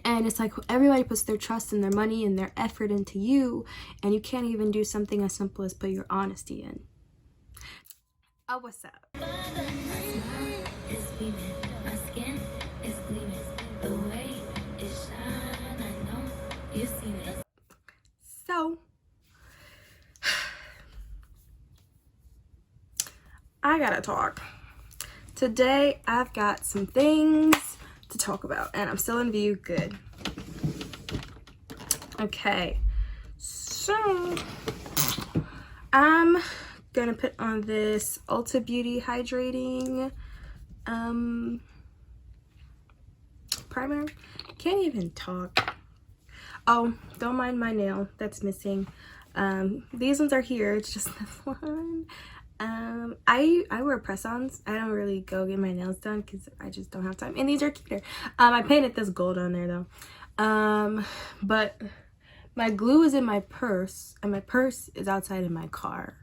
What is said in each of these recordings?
And it's like everybody puts their trust and their money and their effort into you, and you can't even do something as simple as put your honesty in. Oh, what's up? So I gotta talk. Today I've got some things to talk about, and I'm still in view. Good. Okay, so I'm gonna put on this Ulta Beauty hydrating primer. Can't even talk. Oh, don't mind my nail that's missing. These ones are here. It's just this one. I wear press-ons. I don't really go get my nails done because I just don't have time. And these are cuter. I painted this gold on there though. But my glue is in my purse, and my purse is outside in my car.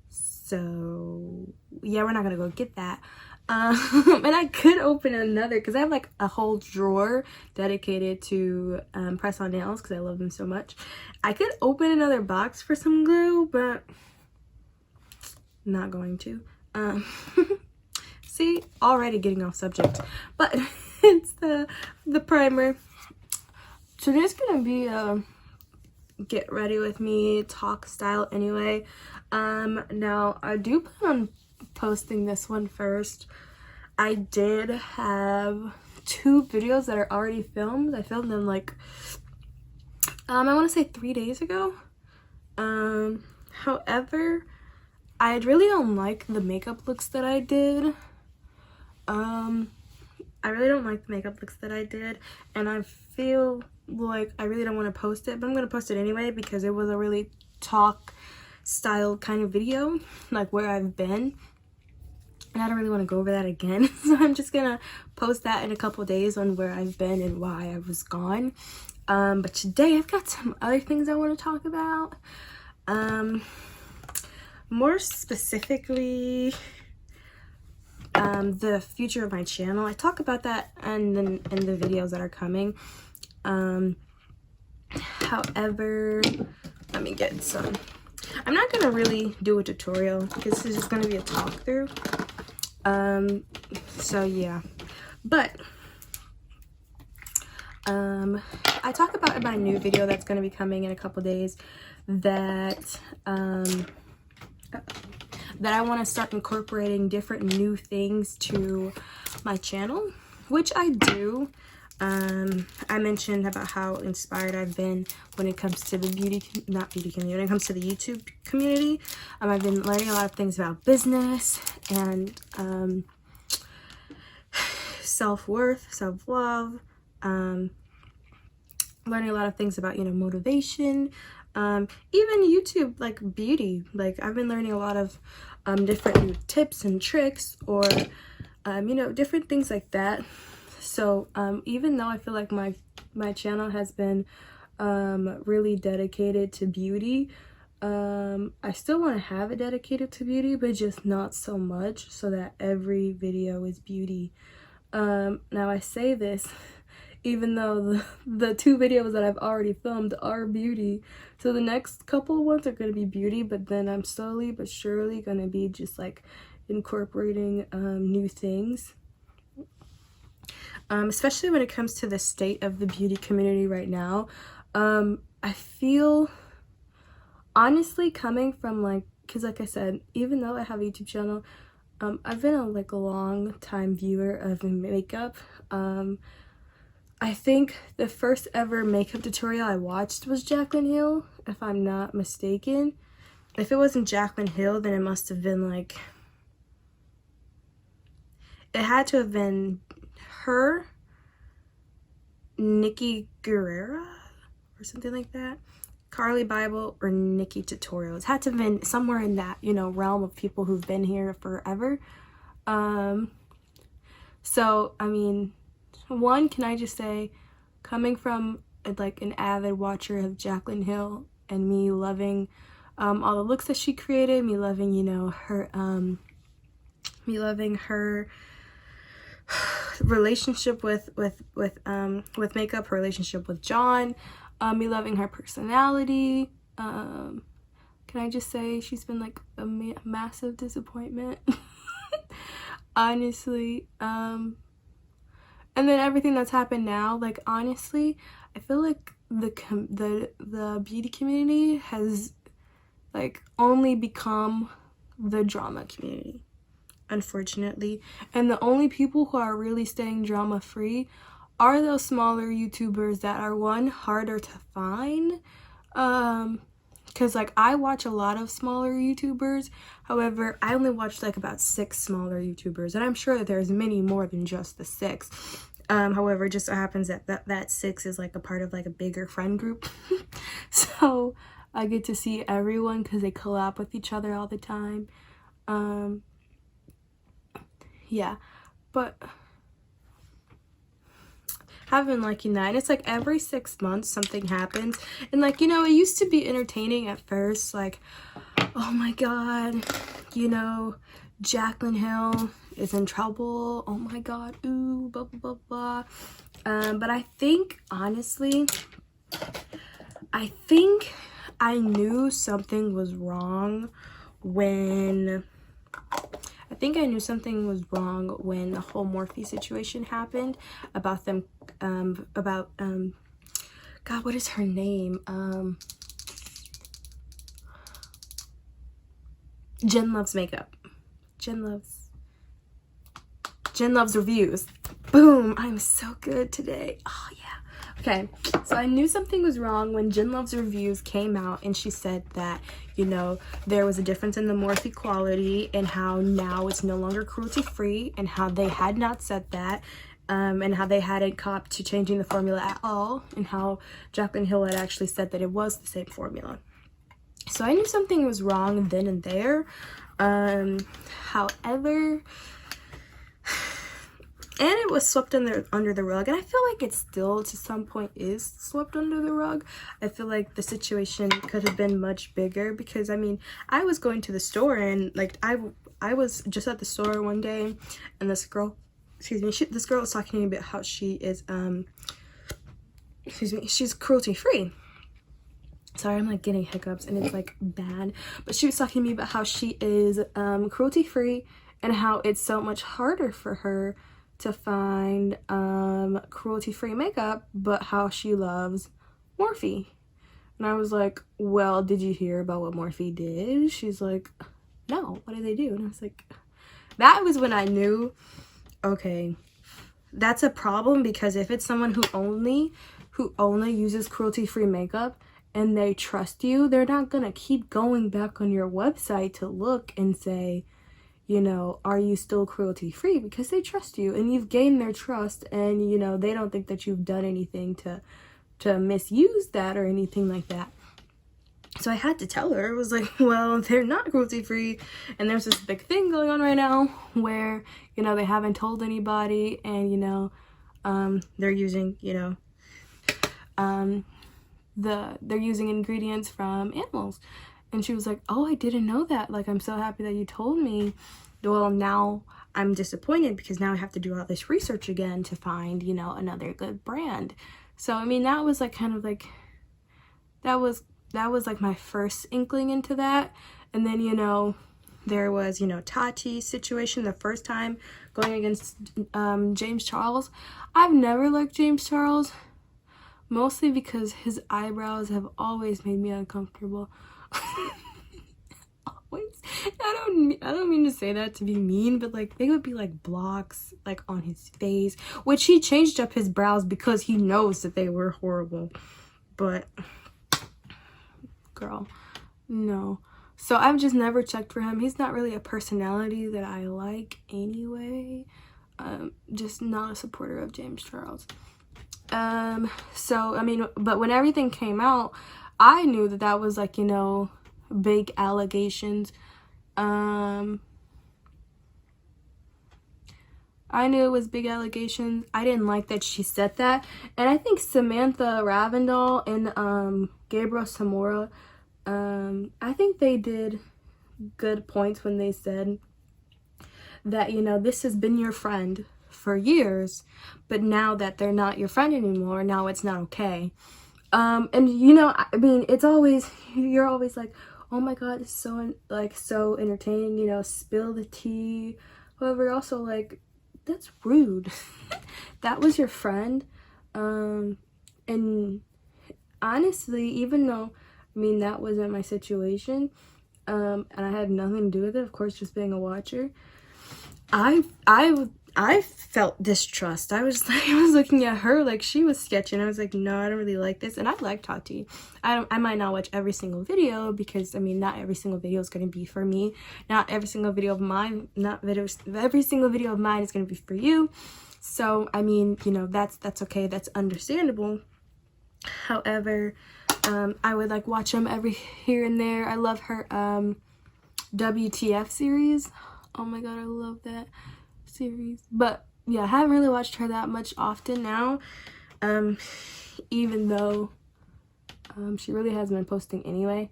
So yeah, we're not gonna go get that. And I could open another because I have like a whole drawer dedicated to press-on nails because I love them so much. I could open another box for some glue, but not going to. See, already getting off subject, but it's the primer. So this is gonna be a get ready with me talk style anyway. Now I do plan on posting this one first. I did have 2 videos that are already filmed. I filmed them like I want to say 3 days ago. However, I really don't like the makeup looks that I did. I really don't like the makeup looks that I did, and I feel like I really don't want to post it, but I'm going to post it anyway because it was a really talk style kind of video, like where I've been, and I don't really want to go over that again. So I'm just gonna post that in a couple days on where I've been and why I was gone. But today I've got some other things I want to talk about. More specifically, the future of my channel. I talk about that in the videos that are coming. However, let me get some. I'm not gonna really do a tutorial because this is just gonna be a talk through. So yeah, but I talk about in my new video that's gonna be coming in a couple days that that I want to start incorporating different new things to my channel, which I do. I mentioned about how inspired I've been when it comes to the when it comes to the YouTube community. I've been learning a lot of things about business and self-worth, self-love, learning a lot of things about, you know, motivation, even YouTube, like beauty. Like I've been learning a lot of different new tips and tricks, or you know, different things like that. So even though I feel like my channel has been really dedicated to beauty, I still want to have it dedicated to beauty, but just not so much so that every video is beauty. Now I say this even though the 2 videos that I've already filmed are beauty, so the next couple ones are going to be beauty, but then I'm slowly but surely going to be just like incorporating new things. Especially when it comes to the state of the beauty community right now. I feel, honestly, coming from like, because like I said, even though I have a YouTube channel, I've been a long time viewer of makeup. I think the first ever makeup tutorial I watched was Jaclyn Hill, if I'm not mistaken. If it wasn't Jaclyn Hill, then it must have been like, it had to have been her, Nikki Guerrera, or something like that. Carly Bible or Nikki Tutorials. Had to have been somewhere in that, you know, realm of people who've been here forever. So, I mean, one, can I just say, coming from like an avid watcher of Jaclyn Hill and me loving all the looks that she created, me loving, you know, her, me loving her relationship with makeup, her relationship with John, me loving her personality. Can I just say she's been like a massive disappointment. Honestly. And then everything that's happened now, like honestly, I feel like the beauty community has like only become the drama community, unfortunately. And the only people who are really staying drama free are those smaller YouTubers that are, one, harder to find, because like I watch a lot of smaller YouTubers. However, I only watched like about 6 smaller YouTubers, and I'm sure that there's many more than just the 6. However, it just so happens that that 6 is like a part of like a bigger friend group. So I get to see everyone because they collab with each other all the time. Yeah, but have been liking that. And it's like every 6 months something happens, and like, you know, it used to be entertaining at first, like, oh my god, you know, Jaclyn Hill is in trouble, oh my god, ooh, blah blah blah blah. But I think honestly, I knew something was wrong when the whole Morphe situation happened, about them, God, what is her name? Jen Loves Makeup. Jen Loves Reviews. Boom! I'm so good today. Oh yeah. Okay, so I knew something was wrong when Jen Loves Reviews came out and she said that, you know, there was a difference in the Morphe quality and how now it's no longer cruelty free, and how they had not said that, and how they hadn't copped to changing the formula at all, and how Jaclyn Hill had actually said that it was the same formula. So I knew something was wrong then and there. However, and it was swept under the rug, and I feel like it still to some point is swept under the rug. I feel like the situation could have been much bigger, because I mean, I was going to the store, and like I was just at the store one day, and this girl, this girl was talking to me about how she is she's cruelty free. Sorry, I'm like getting hiccups and it's like bad, but she was talking to me about how she is cruelty free, and how it's so much harder for her to find cruelty-free makeup, but how she loves Morphe. And I was like, well, did you hear about what Morphe did? She's like, no, what did they do? And I was like, that was when I knew, okay, that's a problem, because if it's someone who only uses cruelty-free makeup and they trust you, they're not gonna keep going back on your website to look and say, you know, are you still cruelty free? Because they trust you and you've gained their trust, and you know, they don't think that you've done anything to misuse that or anything like that. So I had to tell her, it was like, well, they're not cruelty free, and there's this big thing going on right now where, you know, they haven't told anybody, and you know, they're using, you know, they're using ingredients from animals. And she was like, oh, I didn't know that. Like, I'm so happy that you told me. Well, now I'm disappointed, because now I have to do all this research again to find, you know, another good brand. So, I mean, that was like kind of like, that was like my first inkling into that. And then, you know, there was, you know, Tati's situation the first time going against James Charles. I've never liked James Charles, mostly because his eyebrows have always made me uncomfortable. Always. I don't mean to say that to be mean, but like they would be like blocks like on his face, which he changed up his brows because he knows that they were horrible. But girl, no. So I've just never checked for him. He's not really a personality that I like anyway. Just not a supporter of James Charles. So I mean, but when everything came out, I knew that that was like, you know, big allegations. I knew it was big allegations. I didn't like that she said that. And I think Samantha Ravindal and Gabriel Samora, I think they did good points when they said that, you know, this has been your friend for years, but now that they're not your friend anymore, now it's not okay. And you know, I mean, it's always, you're always like, oh my god, it's so like so entertaining, you know, spill the tea. However, also like, that's rude. That was your friend. And honestly, even though, I mean, that wasn't my situation, and I had nothing to do with it, of course, just being a watcher, I felt distrust. I was like, I was looking at her like she was sketchy, and I was like, no, I don't really like this. And I like Tarte. I might not watch every single video, because I mean, not every single video is going to be for me. Not every single video of mine, every single video of mine is going to be for you. So I mean, you know, that's okay, that's understandable. However, I would like watch them every here and there. I love her WTF series. Oh my god, I love that series. But yeah, I haven't really watched her that much often now, even though she really hasn't been posting anyway.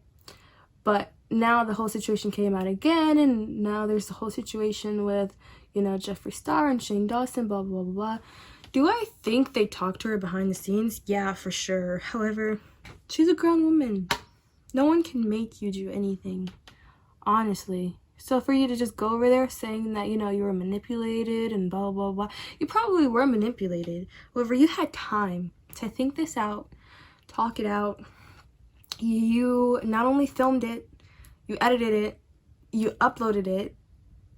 But now the whole situation came out again, and now there's the whole situation with, you know, Jeffree Star and Shane Dawson, blah blah blah blah. Do I think they talked to her behind the scenes? Yeah, for sure. However, she's a grown woman. No one can make you do anything, honestly. So for you to just go over there saying that, you know, you were manipulated and blah, blah, blah. You probably were manipulated. However, you had time to think this out, talk it out. You not only filmed it, you edited it, you uploaded it.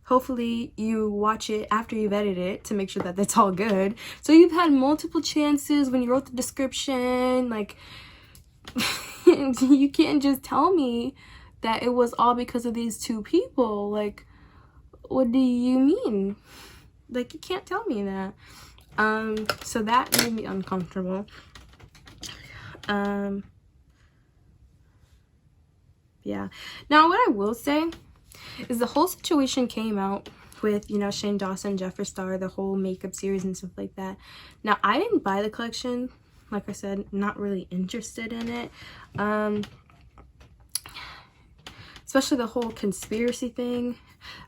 Hopefully you watch it after you've edited it to make sure that that's all good. So you've had multiple chances when you wrote the description. Like, you can't just tell me that it was all because of these two people. Like, what do you mean? Like, you can't tell me that. So that made me uncomfortable. Yeah. Now, what I will say is the whole situation came out with, you know, Shane Dawson, Jeffree Star, the whole makeup series and stuff like that. Now, I didn't buy the collection. Like I said, not really interested in it. Especially the whole conspiracy thing.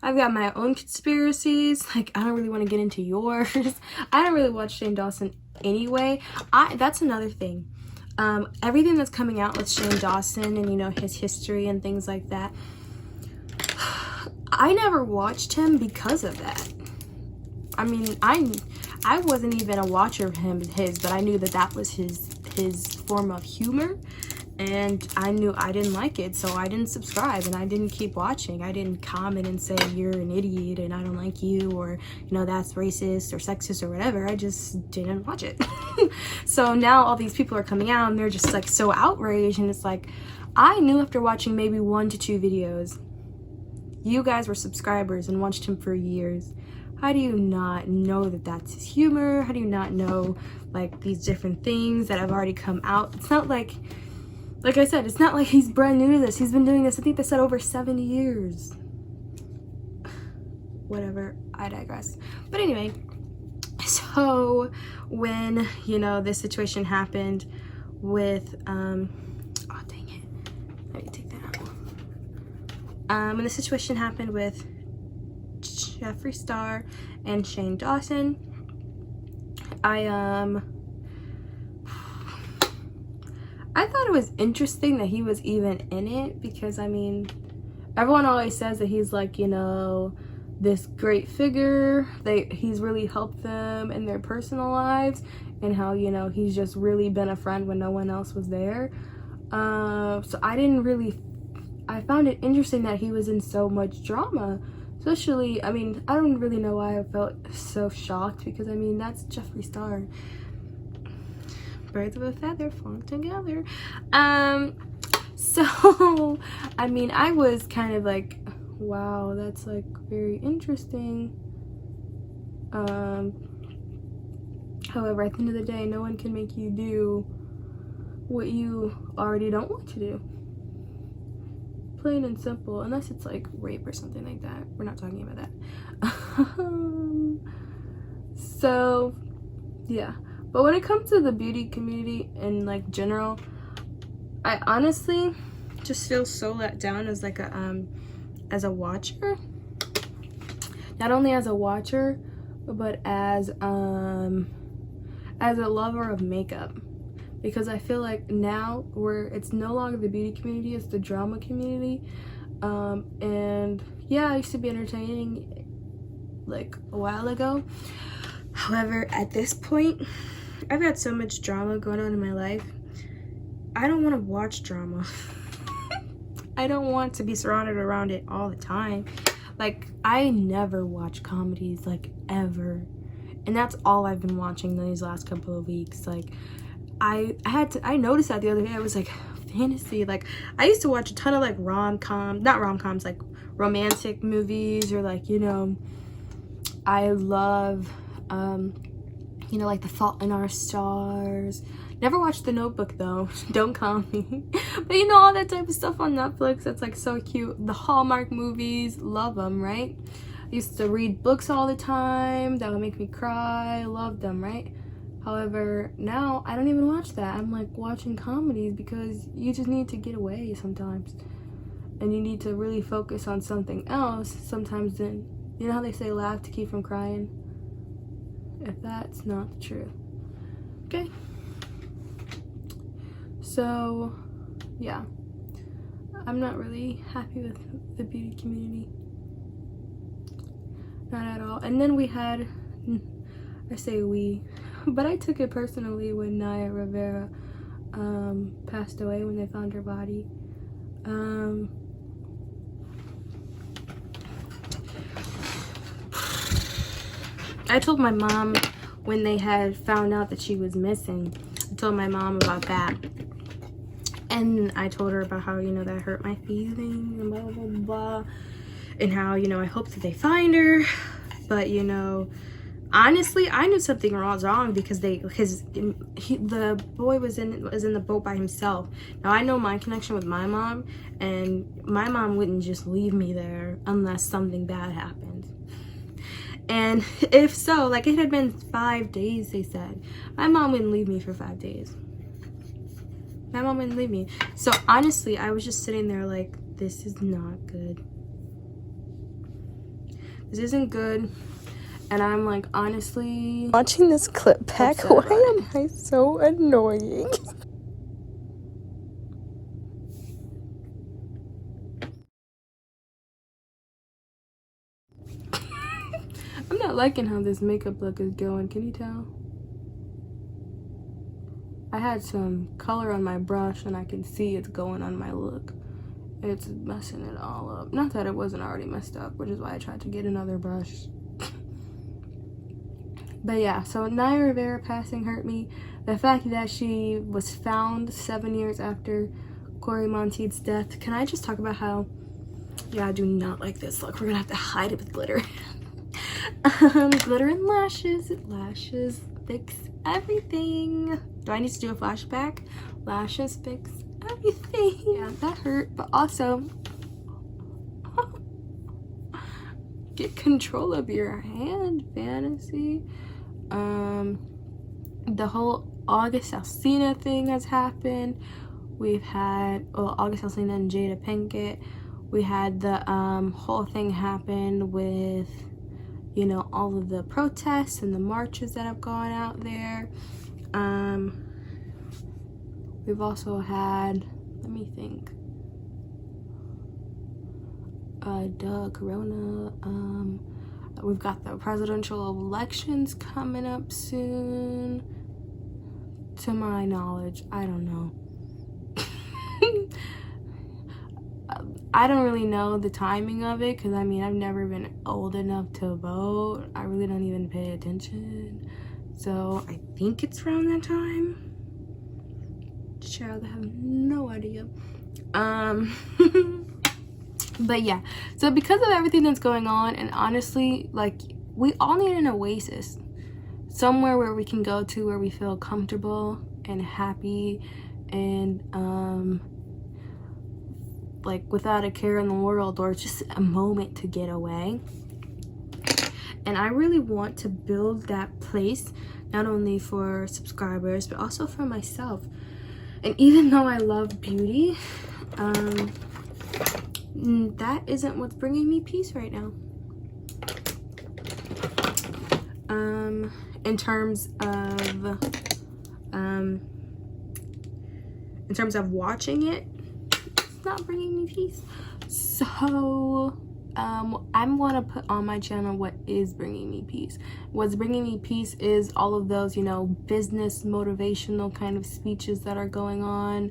I've got my own conspiracies. Like, I don't really want to get into yours. I don't really watch Shane Dawson anyway. That's another thing. Everything that's coming out with Shane Dawson and, you know, his history and things like that, I never watched him because of that. I mean, I wasn't even a watcher of his, but I knew that that was his form of humor. And I knew I didn't like it, so I didn't subscribe, and I didn't keep watching. I didn't comment and say, you're an idiot and I don't like you, or, you know, that's racist or sexist or whatever. I just didn't watch it. So now all these people are coming out and they're just like so outraged, and it's like, I knew after watching maybe 1 to 2 videos, you guys were subscribers and watched him for years. How do you not know that that's his humor? How do you not know, like, these different things that have already come out? It's not like I said, it's not like he's brand new to this. He's been doing this, I think they said, over 7 years. Whatever, I digress. But anyway, so when, you know, this situation happened with, oh dang it, let me take that out. When the situation happened with Jeffree Star and Shane Dawson, I thought it was interesting that he was even in it, because I mean, everyone always says that he's like, you know, this great figure, he's really helped them in their personal lives, and how, you know, he's just really been a friend when no one else was there. So I found it interesting that he was in so much drama. Especially, I mean, I don't really know why I felt so shocked, because I mean, that's Jeffree Star. Birds of a feather flock together. So I mean, I was kind of like, wow, that's like very interesting. However, at the end of the day, no one can make you do what you already don't want to do. Plain and simple, unless it's like rape or something like that. We're not talking about that. So yeah. But when it comes to the beauty community and like general, I honestly just feel so let down as like a watcher. Not only as a watcher, but as a lover of makeup, because I feel like now it's no longer the beauty community, it's the drama community. And yeah, I used to be entertaining like a while ago. However, at this point, I've had so much drama going on in my life. I don't want to watch drama. I don't want to be surrounded around it all the time. Like, I never watch comedies, like, ever. And that's all I've been watching these last couple of weeks. Like, I noticed that the other day. I was like, fantasy. Like, I used to watch a ton of, like, not rom-coms, like, romantic movies, or, like, you know, I love, you know, like, The Fault in Our Stars. Never watched The Notebook, though. Don't call me. But you know, all that type of stuff on Netflix, that's like so cute. The Hallmark movies, love them, right? I used to read books all the time that would make me cry. Love them, right? However, now I don't even watch that. I'm like watching comedies because you just need to get away sometimes. And you need to really focus on something else sometimes. Then, you know how they say laugh to keep from crying? If that's not the truth. Okay. So, yeah, I'm not really happy with the beauty community. Not at all. And then we had, I say we, but I took it personally when Naya Rivera passed away, when they found her body. I told my mom when they had found out that she was missing. I told my mom about that. And I told her about how, you know, that hurt my feelings and blah, blah, blah. And how, you know, I hope that they find her. But, you know, honestly, I knew something was wrong because the boy was in the boat by himself. Now, I know my connection with my mom. And my mom wouldn't just leave me there unless something bad happened. And if so, like, it had been 5 days, they said. My mom wouldn't leave me for 5 days. My mom wouldn't leave me. So honestly, I was just sitting there like, this is not good. This isn't good. And I'm like, honestly, watching this clip back, why am I so annoying? I'm not liking how this makeup look is going. Can you tell? I had some color on my brush and I can see it's going on my look. It's messing it all up. Not that it wasn't already messed up, which is why I tried to get another brush. But yeah, so Naya Rivera passing hurt me. The fact that she was found 7 years after Corey Monteith's death. Can I just talk about how, yeah, I do not like this look. We're gonna have to hide it with glitter. Glitter and lashes. Lashes fix everything. Do I need to do a flashback? Lashes fix everything. Yeah, that hurt, but also get control of your hand, fantasy. The whole August Alsina thing has happened. We've had, well, August Alsina and Jada Pinkett. We had the whole thing happen with, you know, all of the protests and the marches that have gone out there. We've also had, let me think, Corona. We've got the presidential elections coming up soon. To my knowledge, I don't know. I don't really know the timing of it because, I mean, I've never been old enough to vote. I really don't even pay attention. So I think it's around that time. Child, I have no idea. But yeah, so because of everything that's going on, and honestly, like, we all need an oasis. Somewhere where we can go to where we feel comfortable and happy and like without a care in the world, or just a moment to get away. And I really want to build that place, not only for subscribers but also for myself. And even though I love beauty, that isn't what's bringing me peace right now. in terms of watching it, it's not bringing me peace. So I'm gonna put on my channel what is bringing me peace. What's bringing me peace is all of those, you know, business motivational kind of speeches that are going on.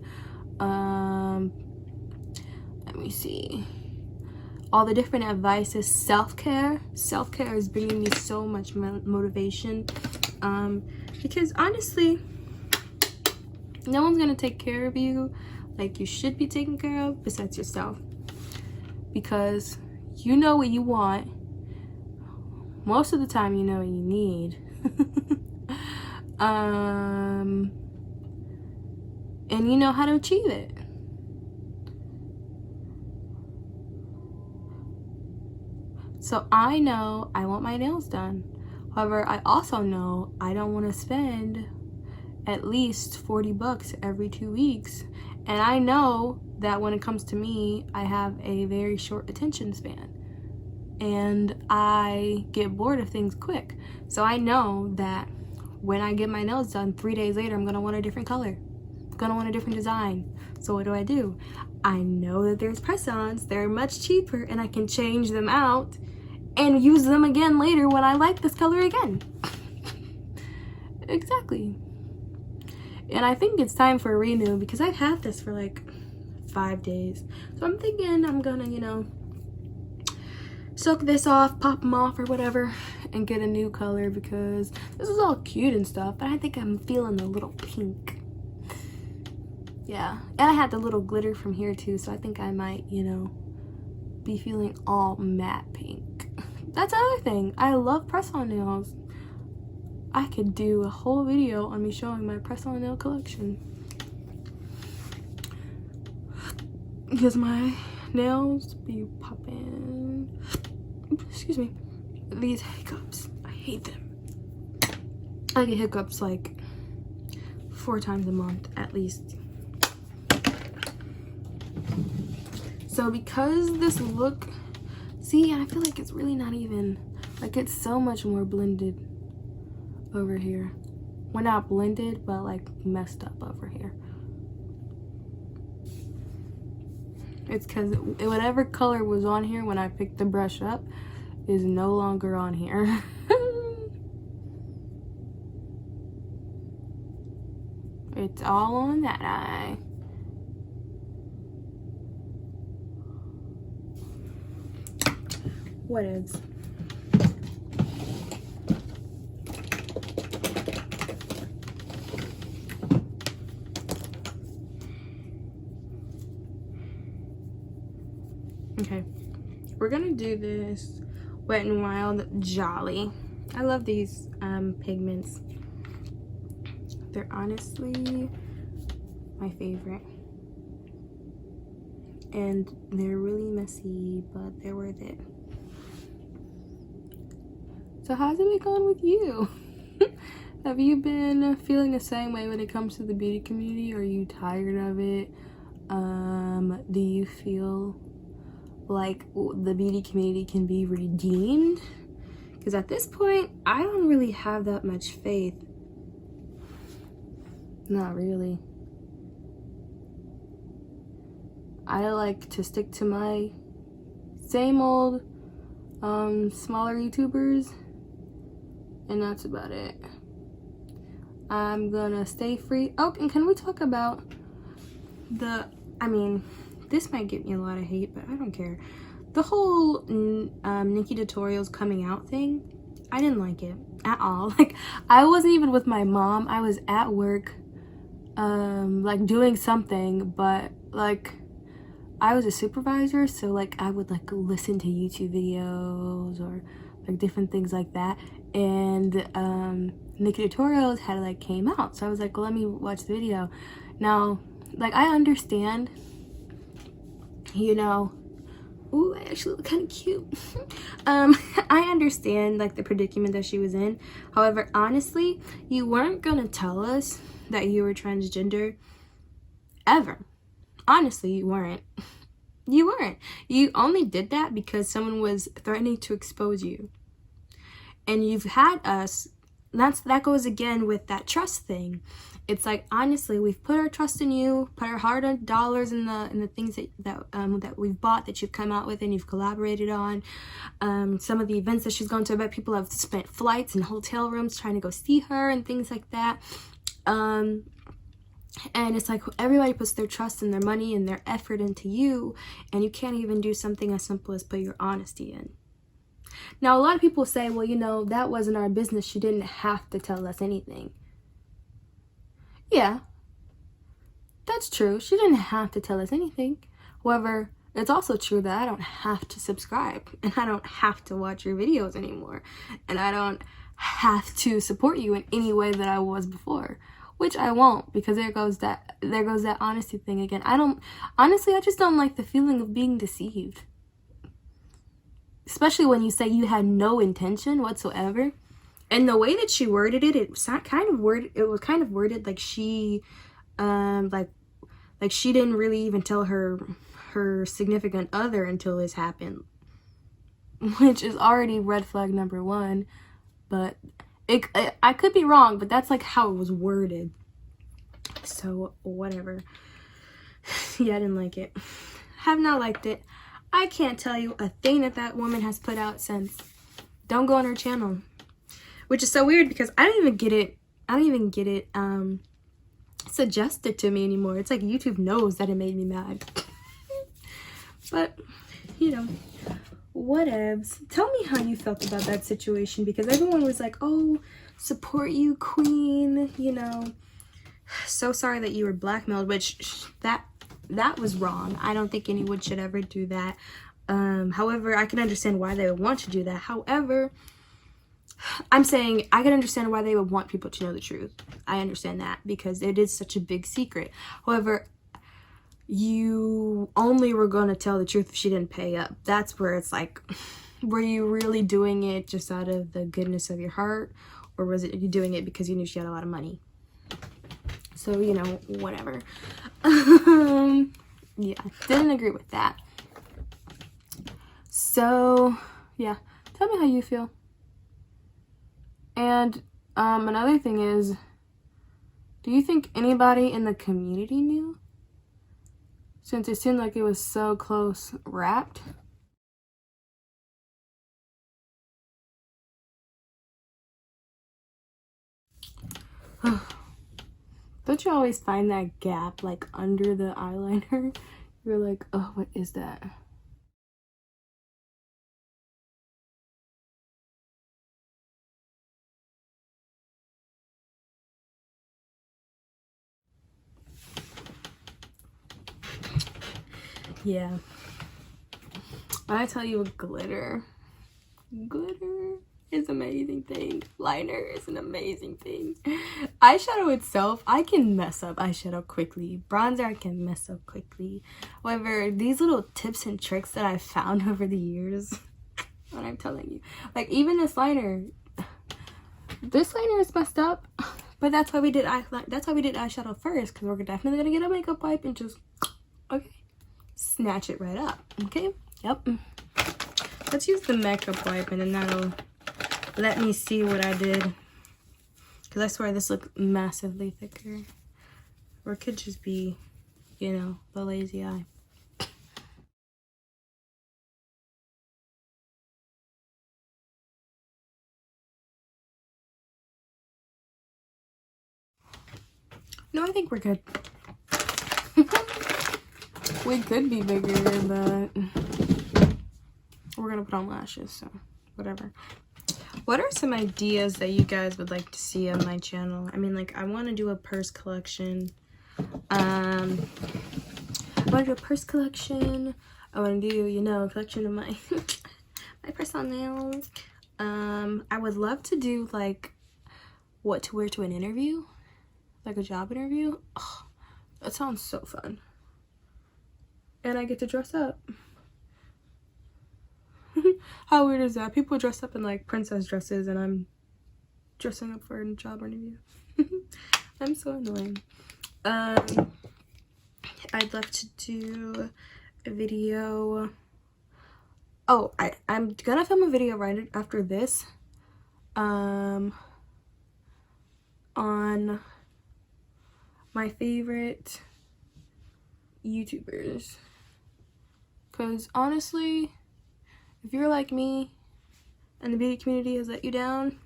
Let me see, all the different advices. Self-care is bringing me so much motivation, because honestly, no one's gonna take care of you like you should be taken care of besides yourself, because you know what you want. Most of the time you know what you need. And you know how to achieve it. So I know I want my nails done. However, I also know I don't want to spend at least 40 bucks every 2 weeks. And I know that when it comes to me, I have a very short attention span. And I get bored of things quick. So I know that when I get my nails done, 3 days later, I'm going to want a different color. I'm going to want a different design. So what do? I know that there's press-ons. They're much cheaper and I can change them out and use them again later when I like this color again. Exactly. And I think it's time for a renew because I've had this for like 5 days. So I'm thinking I'm gonna, you know, soak this off, pop them off or whatever, and get a new color because this is all cute and stuff, but I think I'm feeling a little pink. Yeah, and I had the little glitter from here too, so I think I might, you know, be feeling all matte pink. That's another thing. I love press-on nails. I could do a whole video on me showing my press-on nail collection. Because my nails be popping. Excuse me. These hiccups. I hate them. I get hiccups like 4 times a month at least. So because this look, see, I feel like it's really not even, like it's so much more blended over here. Well, not blended, but like messed up over here. It's because whatever color was on here when I picked the brush up is no longer on here. It's all on that eye. What is? Okay, we're gonna do this Wet n Wild Jolly. I love these pigments. They're honestly my favorite. And they're really messy, but they're worth it. So how's it been going with you? Have you been feeling the same way when it comes to the beauty community? Are you tired of it? Do you feel like the beauty community can be redeemed? Because at this point, I don't really have that much faith. Not really. I like to stick to my same old smaller YouTubers, and that's about it. I'm gonna stay free. Oh, and can we talk about the, I mean, this might get me a lot of hate, but I don't care. The whole Nikki tutorials coming out thing, I didn't like it at all. Like, I wasn't even with my mom. I was at work, like doing something, but like I was a supervisor, so like I would like listen to YouTube videos or like different things like that. And Nikki tutorials had like came out, so I was like, well, let me watch the video. Now, like, I understand, you know, ooh, I actually look kind of cute. I understand like the predicament that she was in. However, honestly, you weren't gonna tell us that you were transgender ever. Honestly, you weren't. You weren't. You only did that because someone was threatening to expose you. and you've had us. That goes again with that trust thing. It's like, honestly, we've put our trust in you, put our hard-earned dollars in the things that we've bought, that you've come out with and you've collaborated on. Some of the events that she's gone to, I bet people have spent flights and hotel rooms trying to go see her and things like that. And it's like, everybody puts their trust and their money and their effort into you, and you can't even do something as simple as put your honesty in. Now, a lot of people say, well, you know, that wasn't our business. She didn't have to tell us anything. Yeah, that's true. She didn't have to tell us anything. However, it's also true that I don't have to subscribe, and I don't have to watch your videos anymore, and I don't have to support you in any way that I was before, which I won't, because there goes that honesty thing again. I just don't like the feeling of being deceived. Especially when you say you had no intention whatsoever. And the way that she worded it, it was kind of worded like she like she didn't really even tell her significant other until this happened, which is already red flag number one. But I could be wrong, but that's like how it was worded. So whatever. Yeah, I didn't like it. Have not liked it. I can't tell you a thing that woman has put out since. Don't go on her channel. Which is so weird, because I don't even get it suggested to me anymore. It's like YouTube knows that it made me mad. But, you know, whatevs. Tell me how you felt about that situation, because everyone was like, oh, support you, queen, you know. So sorry that you were blackmailed, which that was wrong. I don't think anyone should ever do that. However, I can understand why they would want to do that. However, I'm saying I can understand why they would want people to know the truth. I understand that, because it is such a big secret. However, you only were going to tell the truth if she didn't pay up. That's where it's like, were you really doing it just out of the goodness of your heart? Or was it you doing it because you knew she had a lot of money? So, you know, whatever. Yeah, didn't agree with that. So, yeah, tell me how you feel. And another thing is, do you think anybody in the community knew? Since it seemed like it was so close wrapped. Don't you always find that gap like under the eyeliner? You're like, oh, what is that? Yeah. When I tell you, glitter is an amazing thing. Liner is an amazing thing. Eyeshadow itself, I can mess up eyeshadow quickly. Bronzer, I can mess up quickly. However, these little tips and tricks that I've found over the years, what I'm telling you, like even this liner is messed up, but that's why we did eyeshadow first, because we're definitely gonna get a makeup wipe and just, okay, snatch it right up. Okay, yep. Let's use the makeup wipe, and then that'll let me see what I did, because I swear this looked massively thicker, or it could just be, you know, the lazy eye. No, I think we're good. We could be bigger, but we're gonna put on lashes, so whatever. What are some ideas that you guys would like to see on my channel? I mean, like, I want to do a purse collection. I want to do a purse collection. I want to do, you know, a collection of my my personal nails. I would love to do like what to wear to an interview, like a job interview. Oh, that sounds so fun. And I get to dress up. How weird is that? People dress up in like princess dresses and I'm dressing up for a job interview. I'm so annoying. I'd love to do a video. Oh, I'm gonna film a video right after this on my favorite YouTubers, because honestly, if you're like me and the beauty community has let you down,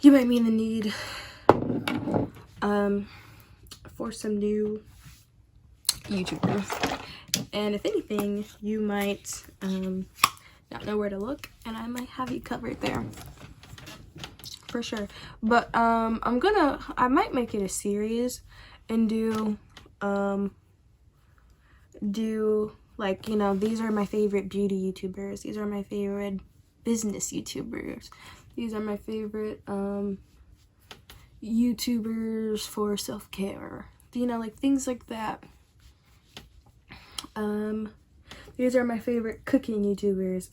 you might be in the need for some new YouTubers. And if anything, you might not know where to look, and I might have you covered there for sure. But I might make it a series and do like, you know, these are my favorite beauty YouTubers, these are my favorite business YouTubers, these are my favorite YouTubers for self-care, you know, like things like that. These are my favorite cooking YouTubers.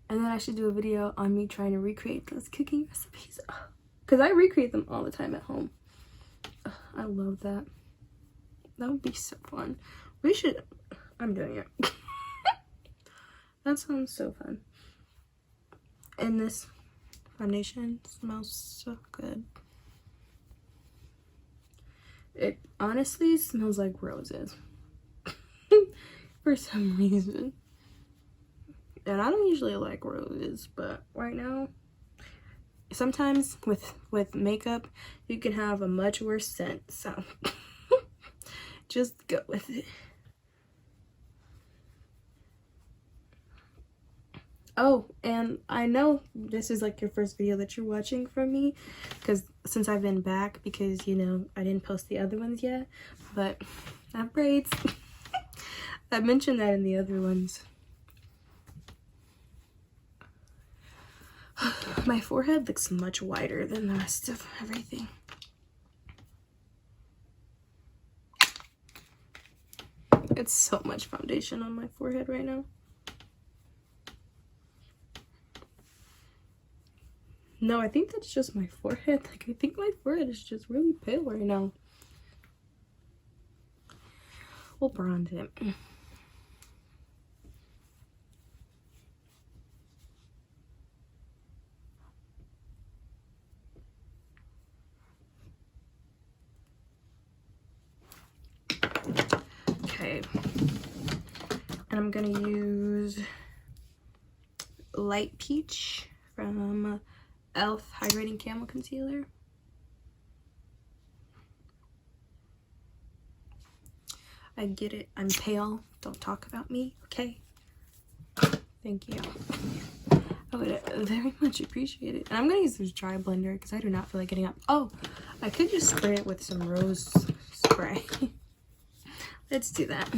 And then I should do a video on me trying to recreate those cooking recipes, because I recreate them all the time at home. I love that. That would be so fun. We should, I'm doing it. That sounds so fun. And this foundation smells so good. It honestly smells like roses for some reason. And I don't usually like roses, but right now, sometimes with makeup, you can have a much worse scent, so just go with it. Oh, and I know this is like your first video that you're watching from me, because since I've been back, because, you know, I didn't post the other ones yet, but I have braids. I mentioned that in the other ones. My forehead looks much wider than the rest of everything. It's so much foundation on my forehead right now. No, I think that's just my forehead. Like, I think my forehead is just really pale right now. We'll bronze it. Okay. And I'm gonna use Light Peach from e.l.f. Hydrating Camo Concealer. I get it. I'm pale. Don't talk about me, okay? Thank you. I would very much appreciate it. And I'm gonna use this dry blender because I do not feel like getting up. Oh, I could just spray it with some rose spray. Let's do that.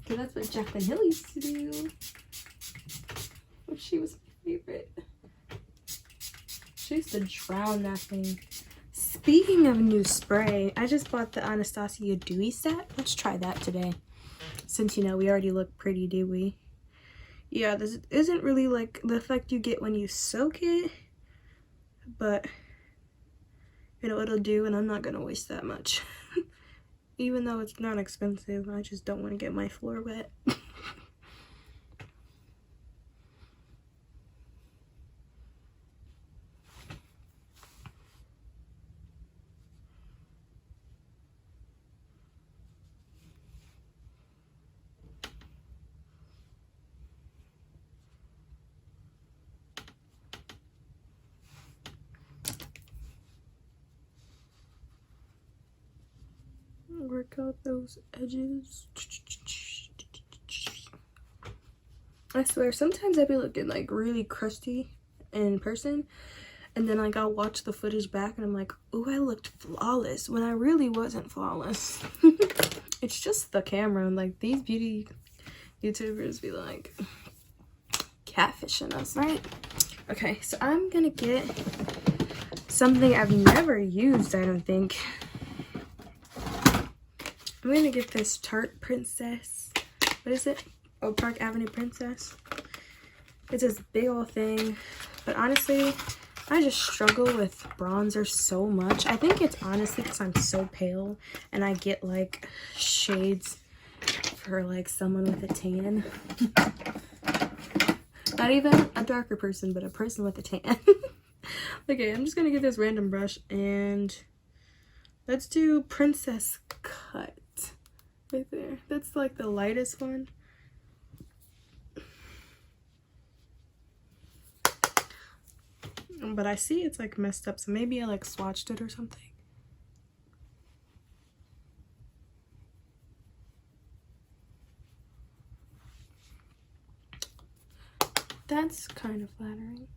Because that's what Jacqueline Hill used to do. But she was my favorite. She used to drown that thing. Speaking of new spray, I just bought the Anastasia Dewy set. Let's try that today. Since, you know, we already look pretty dewy. Yeah, this isn't really like the effect you get when you soak it. But, you know, it'll do, and I'm not going to waste that much. Even though it's not expensive, I just don't want to get my floor wet. Work out those edges. I swear, sometimes I be looking like really crusty in person, and then like I'll watch the footage back and I'm like, oh, I looked flawless, when I really wasn't flawless. It's just the camera, and like these beauty YouTubers be like catfishing us, right? Okay, so I'm gonna get something I've never used, I don't think. I'm gonna get this Tarte Princess. What is it? Oh, Park Avenue Princess. It's this big old thing. But honestly, I just struggle with bronzer so much. I think it's honestly because I'm so pale and I get like shades for like someone with a tan. Not even a darker person, but a person with a tan. Okay, I'm just gonna get this random brush and let's do Princess Cut right there. That's like the lightest one. But I see it's like messed up, so maybe I like swatched it or something. That's kind of flattering.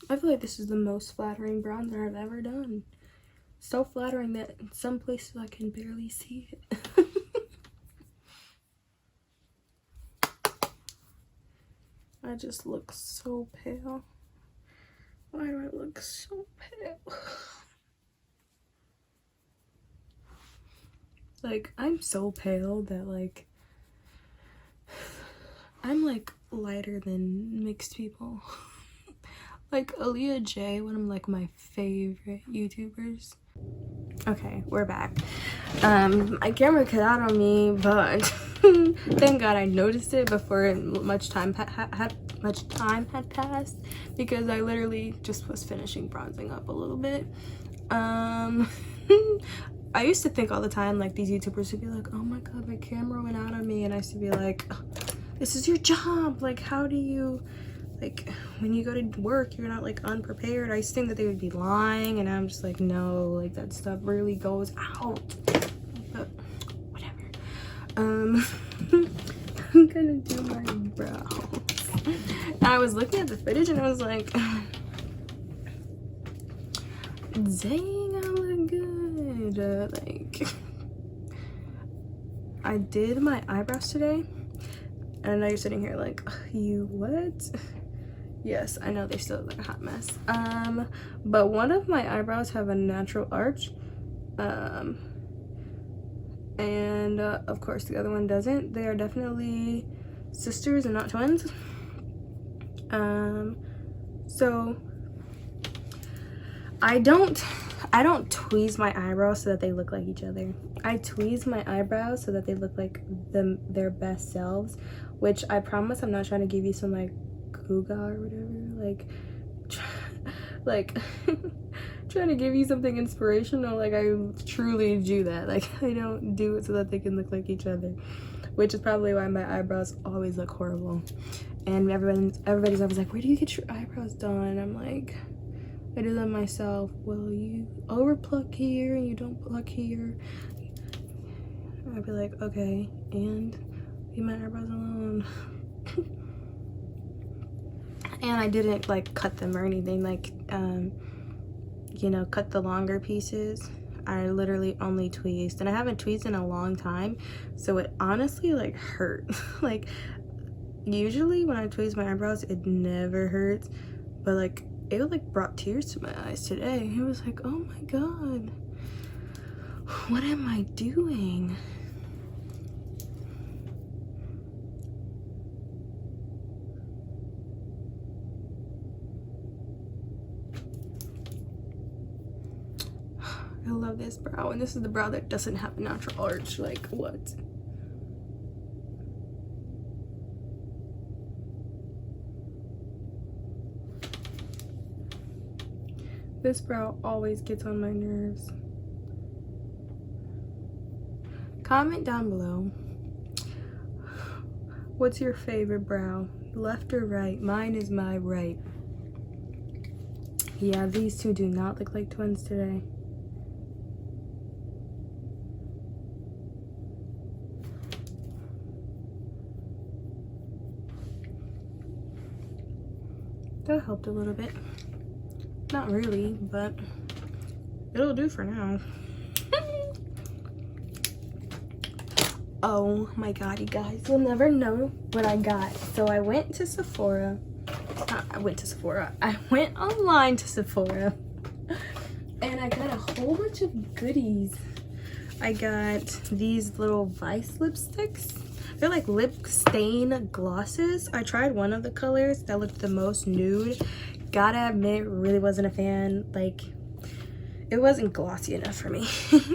I feel like this is the most flattering bronzer I've ever done. So flattering that in some places I can barely see it. I just look so pale. Why do I look so pale? Like, I'm so pale that like I'm like lighter than mixed people. Like Aaliyah J, one of like my favorite YouTubers. Okay, we're back. My camera cut out on me, but thank God I noticed it before much time had passed, because I literally just was finishing bronzing up a little bit. I used to think all the time like these YouTubers would be like, oh my God, my camera went out on me, and I used to be like, oh, this is your job, like how do you, like when you go to work you're not like unprepared. I used to think that they would be lying, and I'm just like, no, like that stuff really goes out. But whatever. I'm gonna do my brows. I was looking at the footage and I was like, dang, I look good. Like I did my eyebrows today, and now you're sitting here like, you what? Yes, I know they still look like a hot mess. But one of my eyebrows have a natural arch, and of course the other one doesn't. They are definitely sisters and not twins. So I don't tweeze my eyebrows so that they look like each other. I tweeze my eyebrows so that they look like their best selves, which I promise I'm not trying to give you some like Google or whatever, like trying to give you something inspirational. Like I truly do that. Like I don't do it so that they can look like each other, which is probably why my eyebrows always look horrible. And everybody's always like, where do you get your eyebrows done? I'm like, I do them myself. Well, you over pluck here and you don't pluck here. I'd be like, okay, and leave my eyebrows alone. And I didn't like cut them or anything, like you know, cut the longer pieces. I literally only tweezed, and I haven't tweezed in a long time, so it honestly like hurt. Like usually when I tweeze my eyebrows it never hurts, but like it like brought tears to my eyes today. It was like, oh my God, what am I doing? I love this brow, and this is the brow that doesn't have a natural arch. Like what? This brow always gets on my nerves. Comment down below, what's your favorite brow, left or right? Mine is my right. Yeah, these two do not look like twins today. That helped a little bit. Not really, but it'll do for now. Oh my god, you guys will never know what I got. So I went to Sephora. I went online to Sephora and I got a whole bunch of goodies. I got these little Vice lipsticks. They're like lip stain glosses. I tried one of the colors that looked the most nude. Gotta admit, really wasn't a fan. Like, it wasn't glossy enough for me.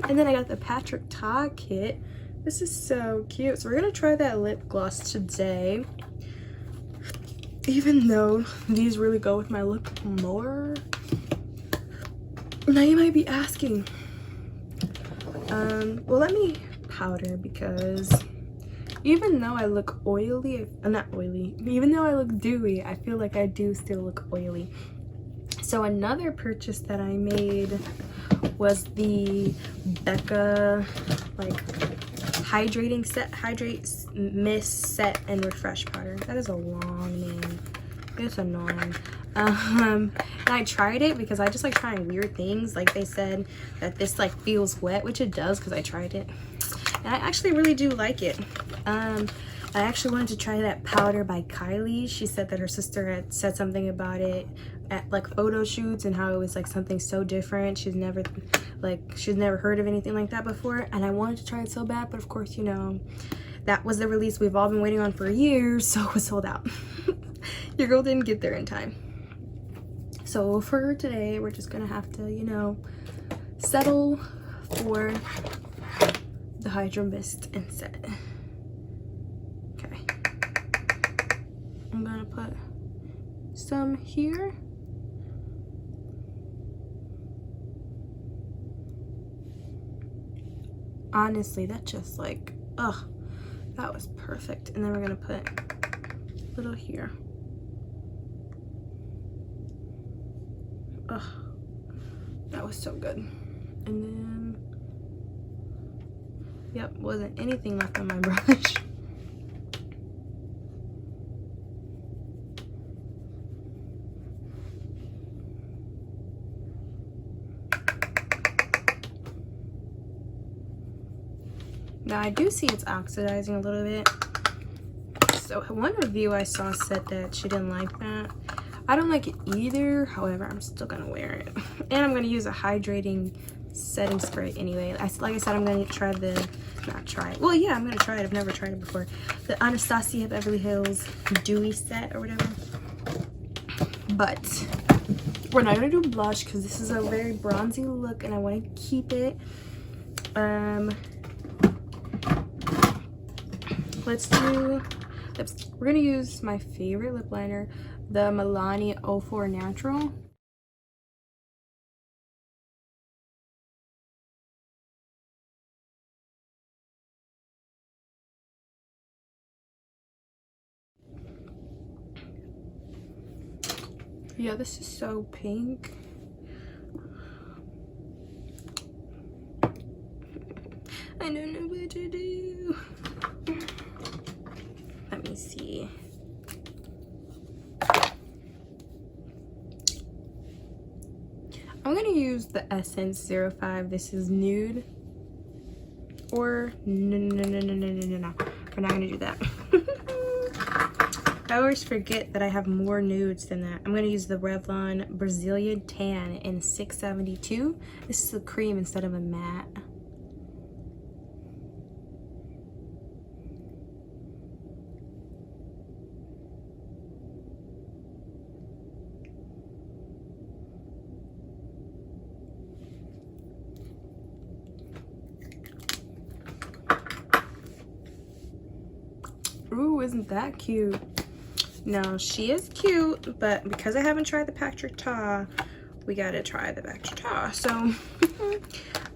And then I got the Tarte kit. This is so cute. So we're gonna try that lip gloss today. Even though these really go with my look more. Now you might be asking, well, let me powder, because even though I look oily, not oily, even though I look dewy, I feel like I do still look oily. So another purchase that I made was the Becca like hydrating set, Hydra-Mist set and refresh powder. That is a long name. It's annoying. And I tried it because I just like trying weird things. Like, they said that this like feels wet, which it does because I tried it. And I actually really do like it. I actually wanted to try that powder by Kylie. She said that her sister had said something about it at like photo shoots and how it was like something so different. She's never heard of anything like that before, and I wanted to try it so bad, but of course, you know, that was the release we've all been waiting on for years, so it was sold out. Your girl didn't get there in time. So for today, we're just gonna have to, you know, settle for the Hydra-Mist instead. Okay. I'm gonna put some here. Honestly, that just like, ugh, that was perfect. And then we're gonna put a little here. Ugh, that was so good. And then, yep, wasn't anything left on my brush. Now I do see it's oxidizing a little bit. So one review I saw said that she didn't like that. I don't like it either. However, I'm still gonna wear it. And I'm gonna use a hydrating setting spray anyway. Like I said, I'm gonna try the, well, yeah, I'm gonna try it. I've never tried it before. The Anastasia Beverly Hills Dewy set or whatever. But we're not gonna do blush because this is a very bronzy look and I want to keep it. Let's do lipstick. We're gonna use my favorite lip liner, the Milani 04 Natural. Yeah, this is so pink. I don't know what to do. Let me see. I'm gonna use the Essence 05. This is nude. Or no. We're not gonna do that. I always forget that I have more nudes than that. I'm gonna use the Revlon Brazilian Tan in 672. This is a cream instead of a matte. Ooh, isn't that cute? No, she is cute, but because I haven't tried the Tarte, we gotta try the Tarte. So I'm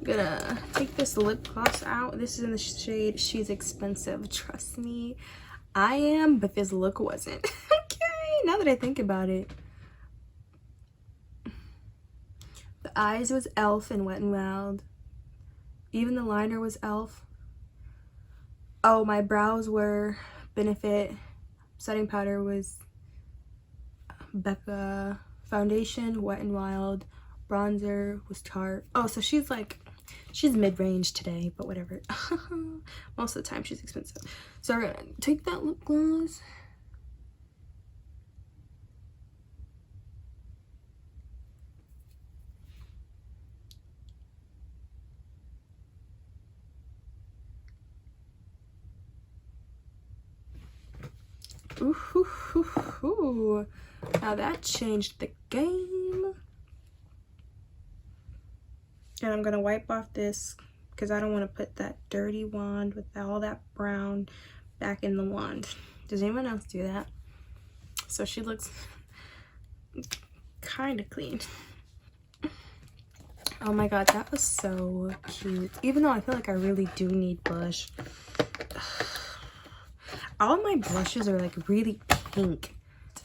gonna take this lip gloss out. This is in the shade She's Expensive. Trust me, I am, but this look wasn't. Okay, now that I think about it. The eyes was e.l.f. and Wet n Wild. Even the liner was e.l.f. Oh, my brows were Benefit. Setting powder was Becca. Foundation, Wet n Wild. Bronzer was Tarte. Oh, so she's like, She's mid-range today, but whatever. Most of the time she's expensive. So we're gonna take that lip gloss. Ooh, hoo, hoo, hoo. Now that changed the game. And I'm gonna wipe off this because I don't want to put that dirty wand with all that brown back in the wand. Does anyone else do that? So she looks kind of clean. Oh my god, that was so cute. Even though I feel like I really do need blush. All my blushes are like really pink.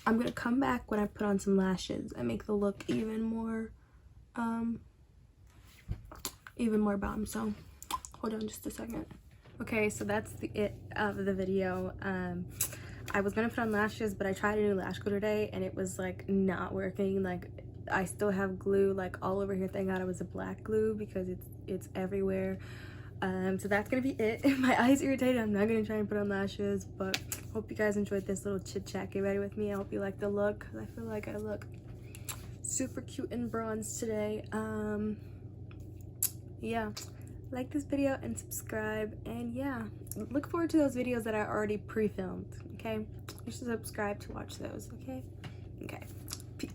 I'm gonna come back when I put on some lashes and make the look even more bomb. So hold on just a second. Okay, so that's it of the video. I was gonna put on lashes, but I tried a new lash glue today and it was like not working. Like I still have glue like all over here. Thank god it was a black glue because it's everywhere. So that's gonna be it. If my eyes irritated, I'm not gonna try and put on lashes, but hope you guys enjoyed this little chit chat. Get ready with me. I hope you like the look. I feel like I look super cute and bronzed today. Yeah, like this video and subscribe, and yeah, look forward to those videos that I already pre-filmed. Okay, you should subscribe to watch those. Okay, peace.